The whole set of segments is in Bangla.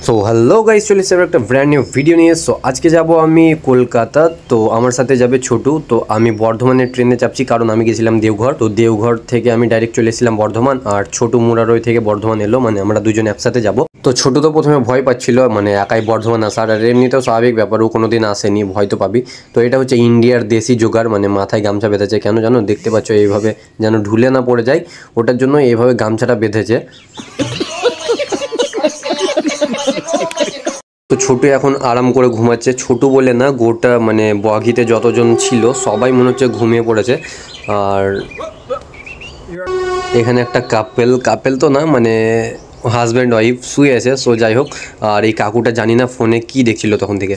সো হ্যালো গাইস, চলে এসেছি একটা ব্র্যান্ড নিউ ভিডিও নিয়ে। সো আজকে যাব আমি কলকাতা, তো আমার সাথে যাবে ছোটু। তো আমি বর্ধমানের ট্রেনে চাপছি, কারণ আমি গেছিলাম দেওঘর। তো দেওঘর থেকে আমি ডাইরেক্ট চলে এসেছিলাম বর্ধমান, আর ছোটু মুরারই থেকে বর্ধমান এলো, মানে আমরা দুজন একসাথে যাব। তো ছোটু তো প্রথমে ভয় পাচ্ছিল, মানে একাই বর্ধমান আসার, আর এমনিতেও স্বাভাবিক ব্যাপার, ও কোনোদিন আসেনি, ভয় তো পাবি। তো এটা হচ্ছে ইন্ডিয়ার দেশি জোগাড়, মানে মাথায় গামছা বেঁধেছে। কেন জানো? দেখতে পাচ্ছ এইভাবে, যেন ঢুলে না পড়ে যায়, ওটার জন্য এইভাবে গামছাটা বেঁধেছে। তো ছোটু এখন আরাম করে ঘুমাচ্ছে। ছোটু বলে না, গোটা মানে বগিতে যতজন ছিল সবাই মনে হচ্ছে ঘুমিয়ে পড়েছে। আর এখানে একটা কাপেল তো না, মানে হাজব্যান্ড ওয়াইফ শুয়ে আছে। সো যাই হোক, আর এই কাকুটা জানি না ফোনে কি দেখছিল তখন থেকে।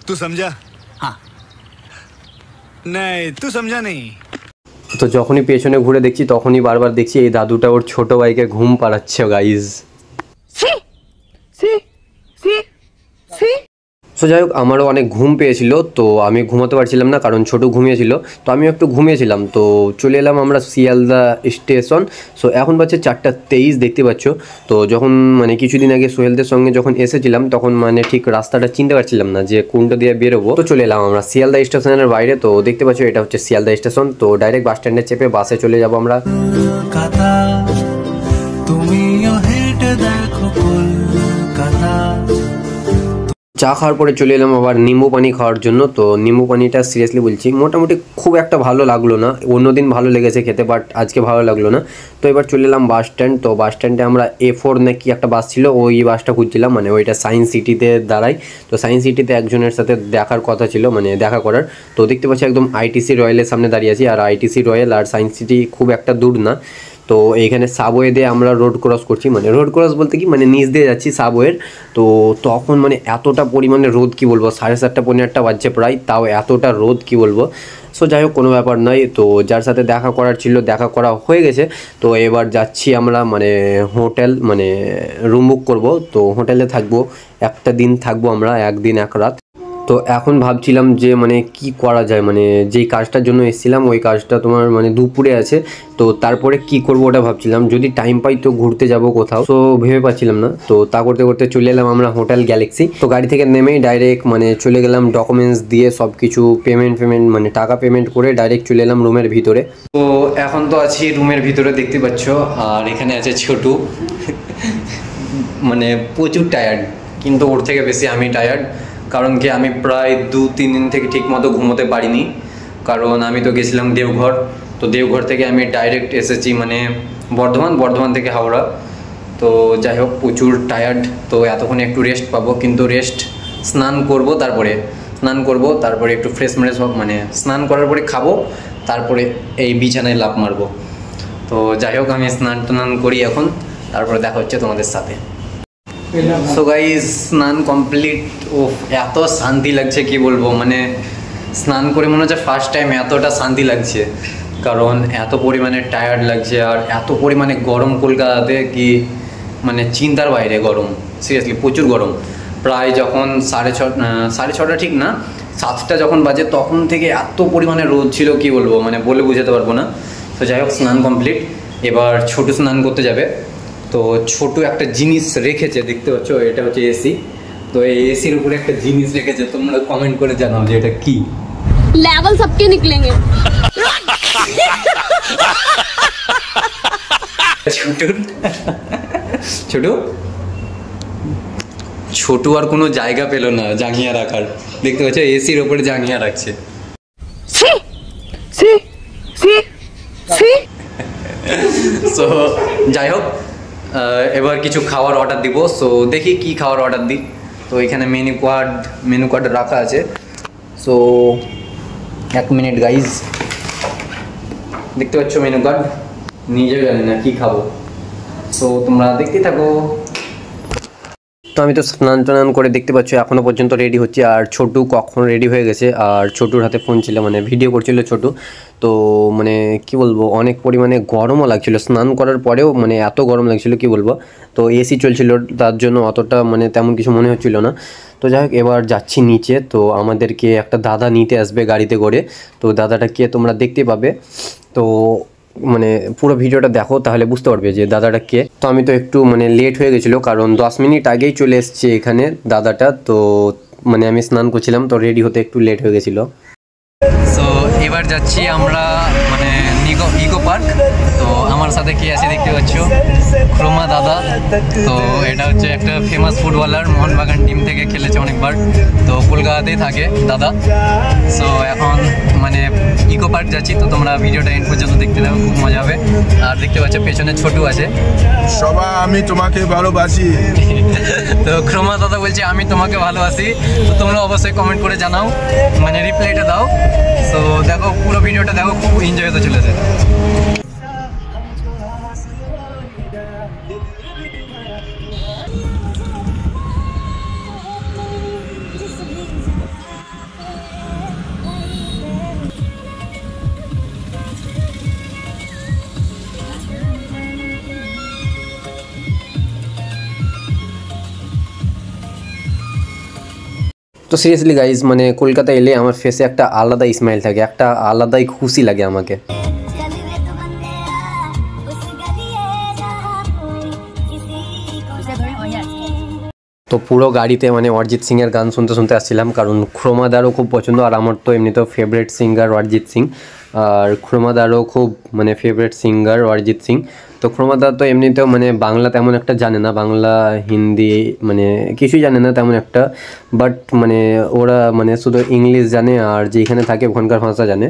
তু সমঝা? হ্যাঁ, নাই তু সমঝা নেই। তো যখনই পেছনে ঘুরে দেখছি, তখনই বারবার দেখছি এই দাদুটা ওর ছোট ভাইকে ঘুম পাড়াচ্ছে গাইজ। সো যাই হোক, আমারও অনেক ঘুম পেয়েছিল, তো আমি ঘুমাতে পারছিলাম না, কারণ ছোটো ঘুমিয়েছিল, তো আমিও একটু ঘুমিয়েছিলাম। তো চলে এলাম আমরা শিয়ালদা স্টেশন। সো এখন বাজছে 4:23, দেখতে পাচ্ছ। তো যখন মানে কিছুদিন আগে সোহেলদের সঙ্গে যখন এসেছিলাম, তখন মানে ঠিক রাস্তাটা চিনতে পারছিলাম না যে কোনটা দিয়ে বেরোবো। তো চলে এলাম আমরা শিয়ালদা স্টেশনের বাইরে। তো দেখতে পাচ্ছ এটা হচ্ছে শিয়ালদা স্টেশন। তো ডাইরেক্ট বাস স্ট্যান্ডে চেপে বাসে চলে যাবো আমরা। চা খাওয়ার পরে চলে এলাম আবার নিম্বু পানি খাওয়ার জন্য। তো নিম্বু পানিটা সিরিয়াসলি বলছি, মোটামুটি খুব একটা ভালো লাগলো না। অন্যদিন ভালো লেগেছে খেতে, বাট আজকে ভালো লাগলো না। তো এবার চলে এলাম বাস স্ট্যান্ড। তো বাস স্ট্যান্ডে আমরা A4 নাকি একটা বাস ছিল, ওই বাসটা খুঁজছিলাম, মানে ওইটা সায়েন্স সিটিতে দাঁড়াই। তো সায়েন্স সিটিতে একজনের সাথে দেখার কথা ছিল, মানে দেখা করার। তো দেখতে পাচ্ছি একদম ITC রয়্যালের সামনে দাঁড়িয়ে আছি, আর ITC রয়্যাল আর সায়েন্স সিটি খুব একটা দূর না। তো এইখানে সাবওয়ে দিয়ে আমরা রোড ক্রস করছি, মানে রোড ক্রস বলতে কি, মানে নিচ দিয়ে যাচ্ছি সাবওয়ের। তো তখন মানে এতটা পরিমাণে রোদ, কি বলবো, 7:30 পৌনে 8টা বাজছে প্রায়, তাও এতটা রোদ কি বলবো। সো যাই হোক, কোনো ব্যাপার নয়। তো যার সাথে দেখা করার ছিল দেখা করা হয়ে গেছে। তো এবার যাচ্ছি আমরা মানে হোটেল, মানে রুম বুক করবো। তো হোটেলে থাকবো, একটা দিন থাকবো আমরা, একদিন এক রাত। তো এখন ভাবছিলাম যে মানে কি করা যায়, মানে যেই কাজটার জন্য এসেছিলাম ওই কাজটা তোমার মানে দুপুরে আছে। তো তারপরে কি করব ওটা ভাবছিলাম, যদি টাইম পাই তো ঘুরতে যাব কোথাও, তো ভেবে পাচ্ছিলাম না। তো তা করতে করতে চলে এলাম আমরা হোটেল গ্যালাক্সি। তো গাড়ি থেকে নেমেই ডাইরেক্ট মানে চলে গেলাম, ডকুমেন্টস দিয়ে সব কিছু পেমেন্ট মানে টাকা পেমেন্ট করে ডাইরেক্ট চলে এলাম রুমের ভিতরে। তো এখন তো আছি রুমের ভিতরে, দেখতে পাচ্ছ। আর এখানে আছে ছোটু, মানে প্রচুর টায়ার্ড, কিন্তু ওর থেকে বেশি আমি টায়ার্ড। কারণ কি, আমি প্রায় 2-3 দিন থেকে ঠিক মতো ঘুমোতে পারিনি, কারণ আমি তো গেছিলাম দেওঘর। তো দেওঘর থেকে আমি ডাইরেক্ট এসেছি মানে বর্ধমান থেকে হাওড়া। তো যাই হোক, প্রচুর টায়ার্ড। তো এতক্ষণে একটু রেস্ট পাবো, কিন্তু স্নান করব, তারপরে একটু ফ্রেশ মানে স্নান করার পরে খাবো, তারপরে এই বিছানায় লাফ মারবো। তো যাই হোক, আমি স্নান করি এখন, তারপরে দেখা হচ্ছে তোমাদের সাথে। সো গাইস, স্নান কমপ্লিট। ও এত শান্তি লাগছে কি বলবো, মানে স্নান করে মনে হচ্ছে ফার্স্ট টাইম এতটা শান্তি লাগছে, কারণ এত পরিমাণে টায়ার্ড লাগছে, আর এত পরিমাণে গরম কলকাতাতে, কি মানে চিন্তার বাইরে গরম, সিরিয়াসলি প্রচুর গরম। প্রায় যখন 6:30 ঠিক না, 7টা যখন বাজে, তখন থেকে এত পরিমাণে রোদ ছিল, কি বলবো, মানে বলে বোঝাতে পারবো না। তো যাই হোক, স্নান কমপ্লিট। এবার ছোটু স্নান করতে যাবে। তো ছোটু একটা জিনিস রেখেছে, দেখতে পাচ্ছ, এটা হচ্ছে এসি। তো এই এসির উপরে একটা জিনিস রেখেছে, তোমরা কমেন্ট করে জানাও যে এটা কি। लेवल सबके निकलेंगे। ছোটু আর কোনো জায়গা পেল না জাঙ্গিয়া রাখার, দেখতে পাচ্ছ এসির উপরে জাঙ্গিয়া রাখছে। সো যাই হোক, এবার কিছু খাওয়ার অর্ডার দিব। সো দেখি কি খাওয়ার অর্ডার দিই। তো এখানে মেনু কার্ড রাখা আছে। সো 1 মিনিট গাইজ, দেখতে পাচ্ছ মেনু কার্ড, নিজেও জানি না কি খাবো। সো তোমরা দেখতে থাকো। তো আমি তো স্নান করে, দেখতে পাচ্ছ এখনও পর্যন্ত রেডি হচ্ছে, আর ছোটু কখন রেডি হয়ে গেছে। আর ছোটুর হাতে ফোন ছিল, মানে ভিডিও করছিল ছোটু। তো মানে কি বলবো, অনেক পরিমাণে গরমও লাগছিল স্নান করার পরেও, মানে এত গরম লাগছিল কি বলবো। তো এসি চলছিল, তার জন্য অতটা মানে তেমন কিছু মনে হচ্ছিল না। তো যাই হোক, এবার যাচ্ছি নিচে। তো আমাদেরকে একটা দাদা নিতে আসবে গাড়িতে করে। তো দাদাটা কে তোমরা দেখতে পাবে। তো মানে পুরো ভিডিওটা দেখো তাহলে বুঝতে পারবে যে দাদাটা কে। তো আমি তো একটু মানে লেট হয়ে গেছিলো, কারণ 10 মিনিট আগেই চলে এসছে এখানে দাদাটা। তো মানে আমি স্নান করছিলাম, তো রেডি হতে একটু লেট হয়ে গেছিলো। সো এবার যাচ্ছি আমরা মানে ইকো পার্ক। তো আমার সাথে কে আছে দেখতে পাচ্ছ, ক্রোমা দাদা। তো এটা হচ্ছে একটা ফেমাস ফুটবলার, মোহনবাগান টিম থেকে খেলেছে অনেকবার, তো কলকাতাতেই থাকে দাদা। সো এখন মানে ইকো পার্ক যাচ্ছি, তো তোমরা ভিডিওটা এন্ড পর্যন্ত দেখতে থাকো, খুব মজা হবে। আর দেখতে পাচ্ছ পেছনে ছোটু আছে। সবাই আমি তোমাকে ভালোবাসি। তো ক্রোমা দাদা বলছে আমি তোমাকে ভালোবাসি। তো তোমরা অবশ্যই কমেন্ট করে জানাও, মানে রিপ্লাইটা দাও। সো দেখো পুরো ভিডিওটা দেখো, খুব এনজয় হতে চলেছে। তো সিরিয়াসলি গাইজ, মানে কলকাতা এলে আমার ফেসে একটা আলাদা স্মাইল থাকে, একটা আলাদাই খুশি লাগে আমাকে। তো পুরো গাড়িতে মানে অরিজিৎ সিংয়ের গান শুনতে শুনতে আসছিলাম, কারণ ক্রোমাদারও খুব পছন্দ, আর আমার তো এমনিতেও ফেভারিট সিঙ্গার অরিজিৎ সিং, আর ক্রোমাদারও খুব মানে ফেভারিট সিঙ্গার অরিজিৎ সিং। তো ক্রোমাদার তো এমনিতেও মানে বাংলা তেমন একটা জানে না, বাংলা হিন্দি মানে কিছুই জানে না তেমন একটা, বাট মানে ওরা মানে শুধু ইংলিশ জানে, আর যেখানে থাকে ওখানকার ভাষা জানে।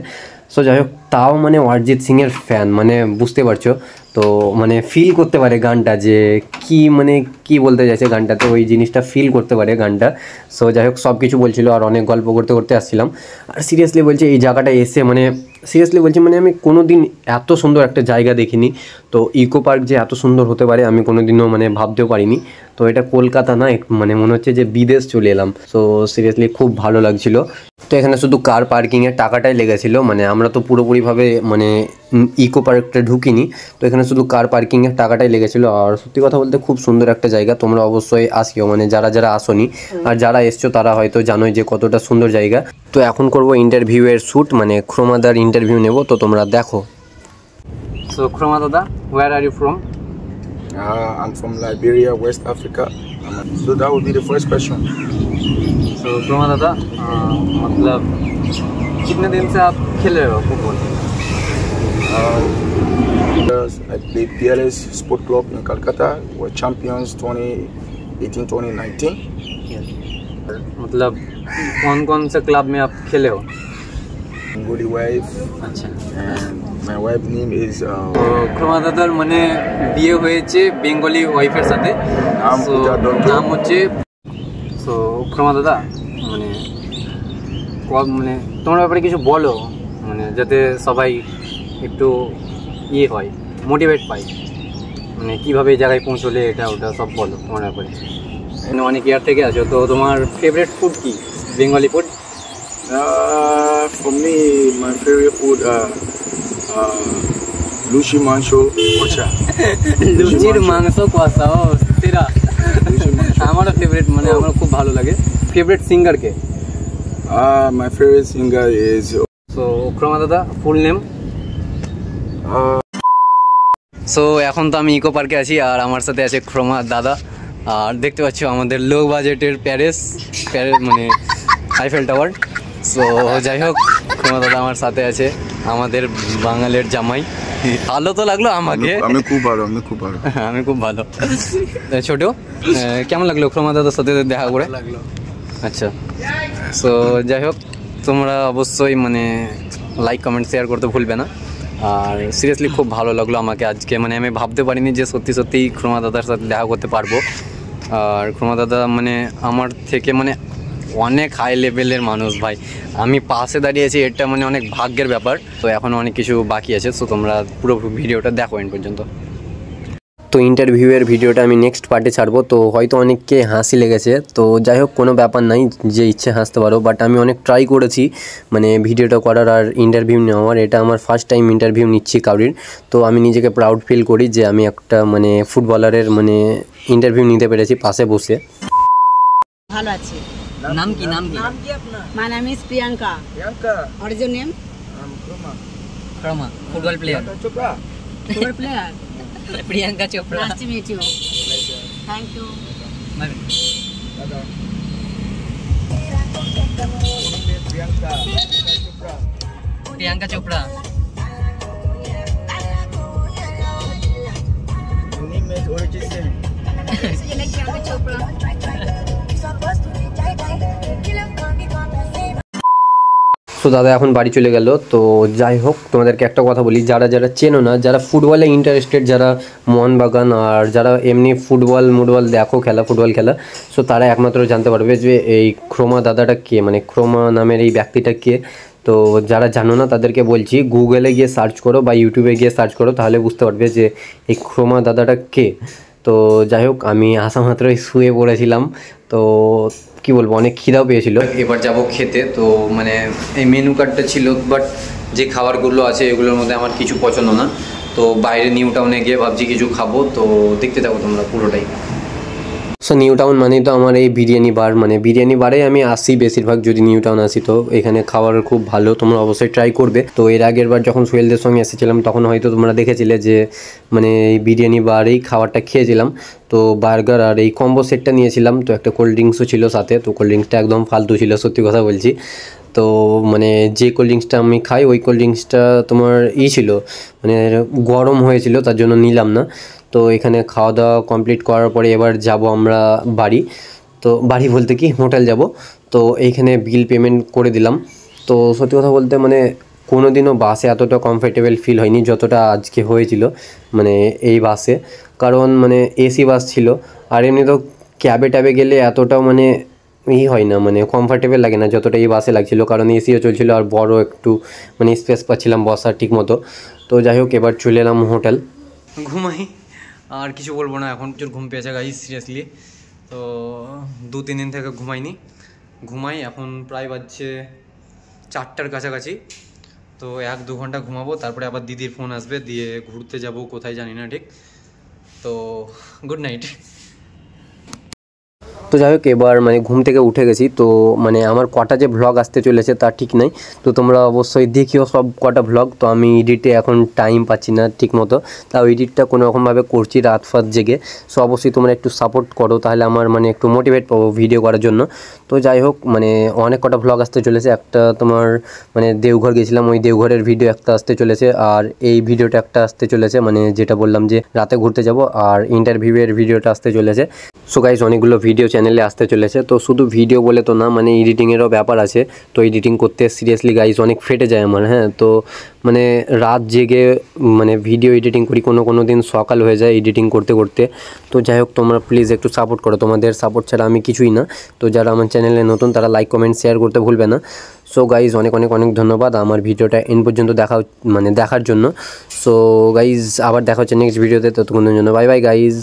সো যাই হোক, তাও মানে অরিজিৎ সিংয়ের ফ্যান, মানে বুঝতে পারছো তো, মানে ফিল করতে পারে গানটা যে কি মানে কি বলতে চাইছে গানটাতে, ওই জিনিসটা ফিল করতে পারে গানটা। সো যাই হোক, সব কিছু বলছিল আর অনেক গল্প করতে করতে আসছিলাম। আর সিরিয়াসলি বলছি এই জায়গাটা এসে মানে সিরিয়াসলি বলছি মানে আমি কোনো দিন এত সুন্দর একটা জায়গা দেখিনি। তো ইকো পার্ক যে এত সুন্দর হতে পারে আমি কোনো দিনও মানে ভাবতেও পারিনি। তো এটা কলকাতা না, মানে মনে হচ্ছে যে বিদেশ চলে এলাম। সো সিরিয়াসলি খুব ভালো লাগছিল। তো এখানে শুধু কার পার্কিংয়ের টাকাটাই লেগেছিলো, মানে আমরা তো পুরোপুরিভাবে মানে ইকো পার্কটা ঢুকিনি, তো এখানে শুধু কার পার্কিংয়ের টাকাটাই লেগেছিলো। আর সত্যি কথা বলতে খুব সুন্দর একটা জায়গা, তোমরা অবশ্যই আসিও, মানে যারা যারা আসোনি, আর যারা এসছো তারা হয়তো জানোই যে কতটা সুন্দর জায়গা। তো এখন করব ইন্টারভিউয়ের শ্যুট, মানে ক্রোমাদার ইন্টারভিউ নেব, তো তোমরা দেখো। সো ক্রোমা দাদা, where are you from? I'm from Liberia, West Africa. So that would be the first question. तो क्रोमा दादा, मतलब कितने दिन से आप खेल रहे हो football? I played PLS Sport Club in Calcutta. We're champions 2018-2019. मतलब कौन कौन से क्लब में आप खेले हो? Bengali wife. अच्छा, And my wife's name is Croma দাদার মানে বিয়ে হয়েছে বেঙ্গলি ওয়াইফের সাথে, নাম হচ্ছে। তো ক্রোমা দাদা মানে মানে তোমার ব্যাপারে কিছু বলো, মানে যাতে সবাই একটু ইয়ে হয়, মোটিভেট পায়, মানে কীভাবে এই জায়গায় পৌঁছলে এটা ওটা সব বলো তোমার ব্যাপারে। অনেক ইয়ার থেকে আছো, তো তোমার ফেভারিট ফুড কি? Bengali food? For me, my favorite food লুচি মাংস কষা। লুচির মাংস কষা, ও সেরা। আমারও ফেভারিট, মানে আমার খুব ভালো লাগে। Favourite singer K? My favorite singer is so Kroma দাদা ফুল নেম? সো এখন তো আমি ইকো পার্কে আছি, আর আমার সাথে আছে ক্রোমা দাদা। আর দেখতে পাচ্ছ আমাদের লো বাজেটের প্যারিস মানে আইফেল টাওয়ার। সো যাই হোক, ক্রোমা দাদা আমার সাথে আছে, আমাদের বাঙালির জামাই। ভালো তো লাগলো আমাকে? আমি খুব ভালো, আমি খুব ভালো। ছোট, কেমন লাগলো ক্রোমা দাদার সাথে দেখা করে? লাগলো। আচ্ছা, সো যাই হোক, তোমরা অবশ্যই মানে লাইক কমেন্ট শেয়ার করতে ভুলবে না। আর সিরিয়াসলি খুব ভালো লাগলো আমাকে আজকে, মানে আমি ভাবতে পারিনি যে সত্যি সত্যিই ক্রোমা দাদার সাথে দেখা করতে পারবো। আর ক্রোমা দাদা মানে আমার থেকে মানে অনেক হাই লেভেলের মানুষ ভাই, আমি পাশে দাঁড়িয়েছি, এটা মানে অনেক ভাগ্যের ব্যাপার। তো এখন অনেক কিছু বাকি আছে, সো তোমরা পুরো ভিডিওটা দেখো এন্ড পর্যন্ত। তো ইন্টারভিউয়ের ভিডিওটা আমি নেক্সট পার্টে ছাড়বো। তো হয়তো অনেককে হাসি লেগেছে, তো যাই হোক কোনো ব্যাপার নাই, যে ইচ্ছে হাসতে পারো, বাট আমি অনেক ট্রাই করেছি মানে ভিডিওটা করার আর ইন্টারভিউ নেওয়ার। এটা আমার ফার্স্ট টাইম ইন্টারভিউ নিচ্ছি কাউরির, তো আমি নিজেকে প্রাউড ফিল করি যে আমি একটা মানে ফুটবলারের মানে ইন্টারভিউ নিতে পেরেছি পাশে বসে। ভালো আছে। নাম কি? My name is Priyanka. What is your name? Kroma. Kroma football player Chopra. Football player. Priyanka Chopra Nice to meet you. Thank you. Priyanka Chopra so দাদা এখন বাড়ি চলে গেল। তো যাই হোক, তোমাদেরকে একটা কথা বলি, যারা যারা চেনো না, যারা ফুটবলে ইন্টারেস্টেড, যারা মোহনবাগান আর যারা এমনি ফুটবল দেখো খেলা, ফুটবল খেলা, সো তারা একমাত্র জানতে পারবে যে এই ক্রোমা দাদাটা কে, মানে ক্রোমা নামের এই ব্যক্তিটা কে। তো যারা জানো না তাদেরকে বলছি, গুগলে গিয়ে সার্চ করো বা ইউটিউবে গিয়ে সার্চ করো, তাহলে বুঝতে পারবে যে এই ক্রোমা দাদাটা কে। তো যাই হোক, আমি আসা মাত্রই শুয়ে পড়েছিলাম। তো কি বলবো, অনেক খিদাও পেয়েছিল। এবার যাব খেতে। তো মানে এই মেনু কার্ডটা ছিল, বাট যে খাবারগুলো আছে এগুলোর মধ্যে আমার কিছু পছন্দ না। তো বাইরে নিউ টাউনে গিয়ে ভাবছি কিছু খাবো। তো দেখতে থাকো তোমরা পুরোটাই। সো নিউ টাউন মানেই তো আমার এই বিরিয়ানি বার, মানে বিরিয়ানি বারে আমি আসি বেশিরভাগ, যদি নিউ টাউন আসি। তো এখানে খাবার খুব ভালো, তোমরা অবশ্যই ট্রাই করবে। তো এর আগের বার যখন সোহেলদের সঙ্গে এসেছিলাম তখন হয়তো তোমরা দেখেছিলে যে মানে এই বিরিয়ানি বারেই খাবারটা খেয়েছিলাম। তো বার্গার আর এই কম্বো সেটটা নিয়েছিলাম। তো একটা কোল্ড ড্রিঙ্কসও ছিল সাথে। তো কোল্ড ড্রিঙ্কসটা একদম ফালতু ছিল, সত্যি কথা বলছি। তো মানে যে কোল্ড ড্রিঙ্কসটা আমি খাই ওই কোল্ড ড্রিঙ্কসটা তোমার ছিল, মানে গরম হয়েছিল, তার জন্য নিলাম না। তো এখানে খাওয়া দাওয়া কমপ্লিট করার পরে এবার যাব আমরা বাড়ি। তো বাড়ি বলতে কি, হোটেল যাব। তো এইখানে বিল পেমেন্ট করে দিলাম। তো সত্যি কথা বলতে মানে কোনো দিনও বাসে এতটা কমফর্টেবল ফিল হয়নি যতটা আজকে হয়েছিল মানে এই বাসে। কারণ মানে এসি বাস ছিল, আর এমনি তো ক্যাবে গেলে এতটাও মানে হয় না, মানে কমফর্টেবল লাগে না যতটা এই বাসে লাগছিলো। কারণ এসিও চলছিল আর বড় একটু মানে স্পেস পাচ্ছিলাম বসার ঠিক মতো। তো যাই হোক, এবার চলে এলাম হোটেল। ঘুমাই, আর কিছু বলবো না, এখন প্রচুর ঘুম পেয়েছে গাইস, সিরিয়াসলি। তো 2-3 দিন থেকে ঘুমাই। এখন প্রায় বাজছে 4টার কাছাকাছি। তো 1-2 ঘন্টা ঘুমাবো, তারপরে আবার দিদির ফোন আসবে, দিয়ে ঘুরতে যাব কোথায় জানি না ঠিক। তো গুড নাইট। তো যাই হোক, এবার মানে ঘুম থেকে উঠে গেছি। তো মানে আমার কটা যে ভ্লগ আসতে চলেছে তা ঠিক নাই। তো তোমরা অবশ্যই দেখিও সব কটা ভ্লগ। তো আমি এডিটে এখন টাইম পাচ্ছি না ঠিক মতো, তাও এডিটটা কোনো রকমভাবে করছি রাত জেগে। সো অবশ্যই তোমরা একটু সাপোর্ট করো, তাহলে আমার মানে একটু মোটিভেট পাবো ভিডিও করার জন্য। তো যাই হোক, মানে অনেক কটা ভ্লগ আসতে চলেছে। একটা তোমার মানে দেওঘর গেছিলাম, ওই দেওঘরের ভিডিও একটা আসতে চলেছে, আর এই ভিডিওটা একটা আসতে চলেছে, মানে যেটা বললাম যে রাতে ঘুরতে যাব, আর ইন্টারভিউয়ের ভিডিওটা আসতে চলেছে। সো গাইস, অনেকগুলো ভিডিও চ্যানেলে আসতে চলেছে। তো শুধু ভিডিও বলে তো না, মানে এডিটিংয়েরও ব্যাপার আছে। তো এডিটিং করতে সিরিয়াসলি গাইস অনেক ফেটে যায় আমার। হ্যাঁ, তো মানে রাত জেগে মানে ভিডিও এডিটিং করি, কোনো দিন সকাল হয়ে যায় এডিটিং করতে করতে। তো যাই হোক, তোমরা প্লিজ একটু সাপোর্ট করো, তোমাদের সাপোর্ট ছাড়া আমি কিছুই না। তো যারা আমার চ্যানেলে নতুন তারা লাইক কমেন্ট শেয়ার করতে ভুলবে না। সো গাইজ, অনেক ধন্যবাদ আমার ভিডিওটা এন্ড পর্যন্ত দেখার জন্য। সো গাইজ, আবার দেখা হচ্ছে নেক্সট ভিডিওতে, ততক্ষণের জন্য বাই বাই গাইজ।